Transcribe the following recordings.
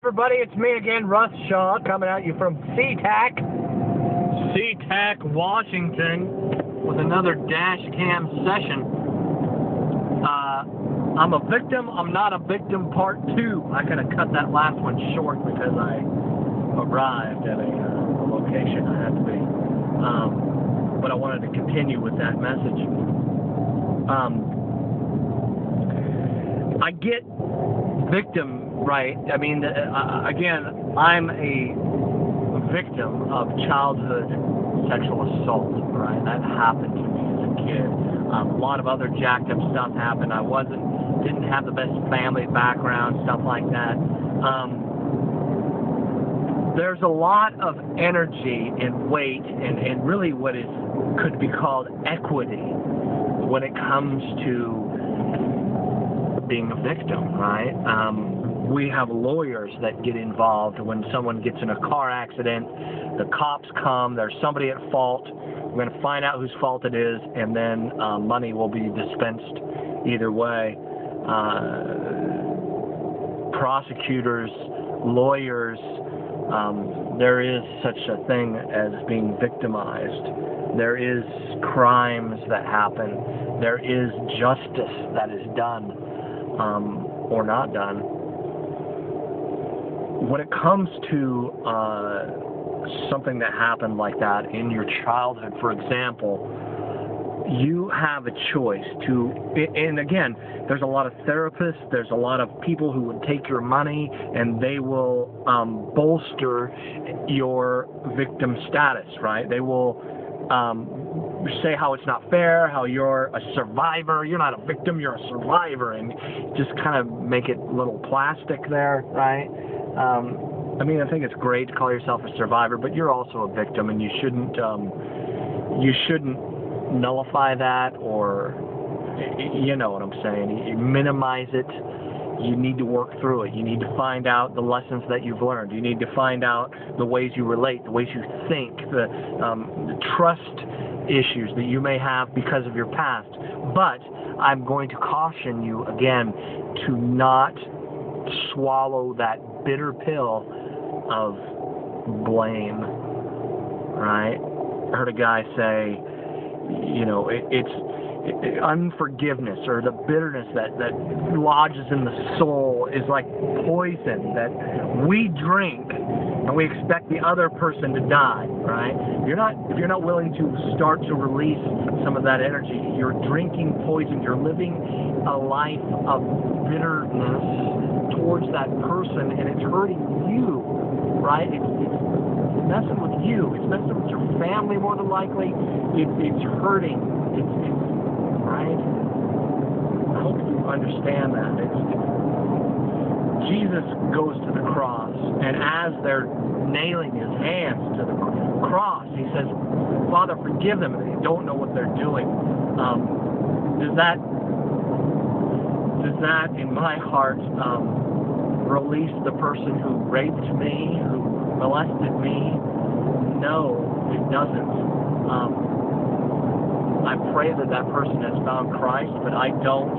Everybody, it's me again, Russ Shaw, coming at you from SeaTac, Washington, with another dash cam session. I'm a victim, I'm not a victim, part 2. I could have cut that last one short because I arrived at a location I had to be. But I wanted to continue with that message. I get victim, right? I mean, again, I'm a victim of childhood sexual assault, right? That happened to me as a kid. A lot of other jacked up stuff happened. I didn't have the best family background, stuff like that. There's a lot of energy and weight and really what could be called equity when it comes to being a victim, right? We have lawyers that get involved when someone gets in a car accident. The cops come, there's somebody at fault. We're going to find out whose fault it is, and then money will be dispensed either way. Prosecutors, lawyers, there is such a thing as being victimized. There is crimes that happen. There is justice that is done or not done. When it comes to something that happened like that in your childhood, for example, you have a choice to, and again, there's a lot of therapists, there's a lot of people who would take your money and they will bolster your victim status, right? They will say how it's not fair, how you're a survivor. You're not a victim, you're a survivor, and just kind of make it a little plastic there, right? I mean, I think it's great to call yourself a survivor, but you're also a victim, and you shouldn't nullify that, or, you know what I'm saying, you minimize it. You need to work through it. You need to find out the lessons that you've learned. You need to find out the ways you relate, the ways you think, the trust issues that you may have because of your past. But I'm going to caution you again to not swallow that bitter pill of blame, right? I heard a guy say, you know, it's unforgiveness or the bitterness that lodges in the soul is like poison that we drink and we expect the other person to die, right? If you're not willing to start to release some of that energy, you're drinking poison. You're living a life of bitterness towards that person, and it's hurting you, right? It's messing with you. It's messing with your family more than likely. It's hurting. It's right? I hope you understand that. Jesus goes to the cross, and as they're nailing his hands to the cross, he says, Father, forgive them, they don't know what they're doing. Does that, in my heart, release the person who raped me, who molested me? No, it doesn't. I pray that person has found Christ, but I don't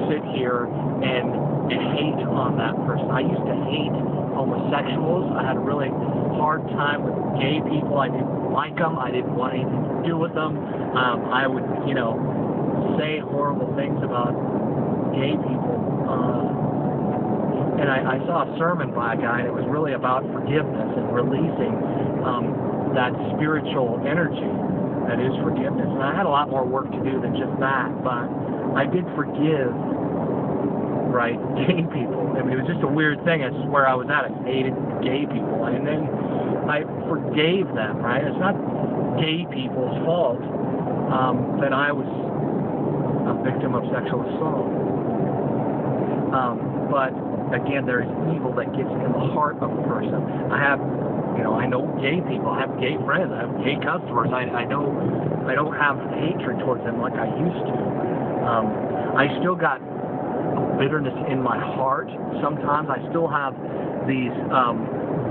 sit here and hate on that person. I used to hate homosexuals. I had a really hard time with gay people. I didn't like them. I didn't want anything to do with them. I would, say horrible things about gay people. And I saw a sermon by a guy that was really about forgiveness and releasing that spiritual energy that is forgiveness. And I had a lot more work to do than just that, but I did forgive, right, gay people. I mean, it was just a weird thing. That's where I was at. I hated gay people. And then I forgave them, right? It's not gay people's fault that I was a victim of sexual assault. But, again, there is evil that gets in the heart of a person. I know gay people. I have gay friends. I have gay customers. I don't have hatred towards them like I used to. I still got bitterness in my heart. Sometimes I still have these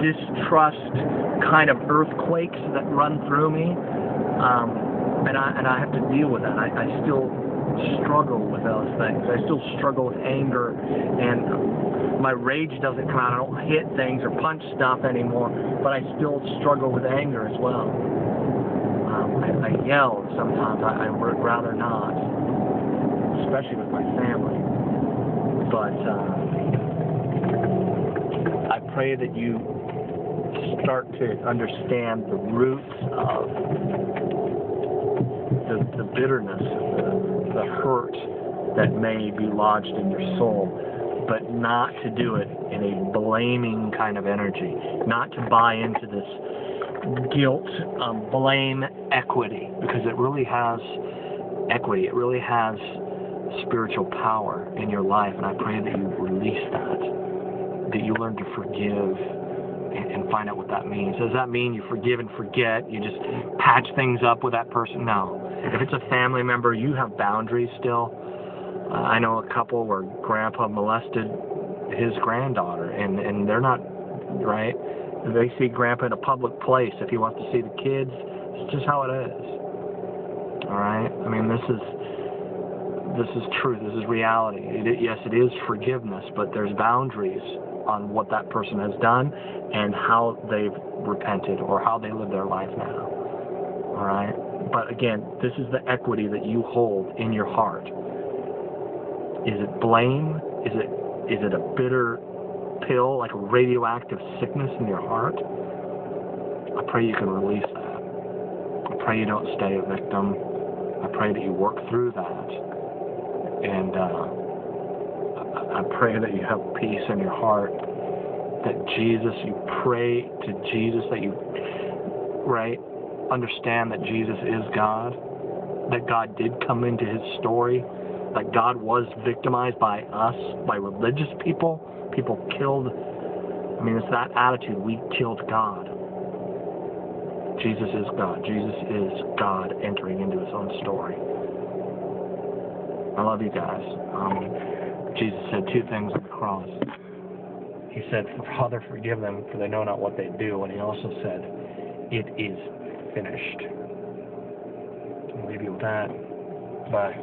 distrust kind of earthquakes that run through me, and I have to deal with that. I still struggle with those things. I still struggle with anger, and my rage doesn't come out. I don't hit things or punch stuff anymore, but I still struggle with anger as well. I yell sometimes. I would rather not, especially with my family. But I pray that you start to understand the roots of the bitterness, the hurt that may be lodged in your soul, but not to do it in a blaming kind of energy, not to buy into this guilt, blame, equity, because it really has equity. It really has spiritual power in your life, and I pray that you release that you learn to forgive and find out what that means. Does that mean you forgive and forget? You just patch things up with that person? No. If it's a family member, you have boundaries still. I know a couple where grandpa molested his granddaughter, and they're not, right? They see grandpa in a public place. If he wants to see the kids, it's just how it is. All right? I mean, this is truth. This is reality. Yes, it is forgiveness, but there's boundaries on what that person has done and how they've repented or how they live their life now. All right? But again, this is the equity that you hold in your heart. Is it blame? Is it a bitter pill, like a radioactive sickness in your heart? I pray you can release that. I pray you don't stay a victim. I pray that you work through that. And I pray that you have peace in your heart, that you pray to Jesus, that you, right, understand that Jesus is God, that God did come into his story, that God was victimized by us, by religious people. People killed, I mean, it's that attitude. We killed God. Jesus is God. Jesus is God entering into his own story. I love you guys. Jesus said two things on the cross. He said, Father, forgive them, for they know not what they do. And he also said, it is finished. I'll leave you with that. Bye.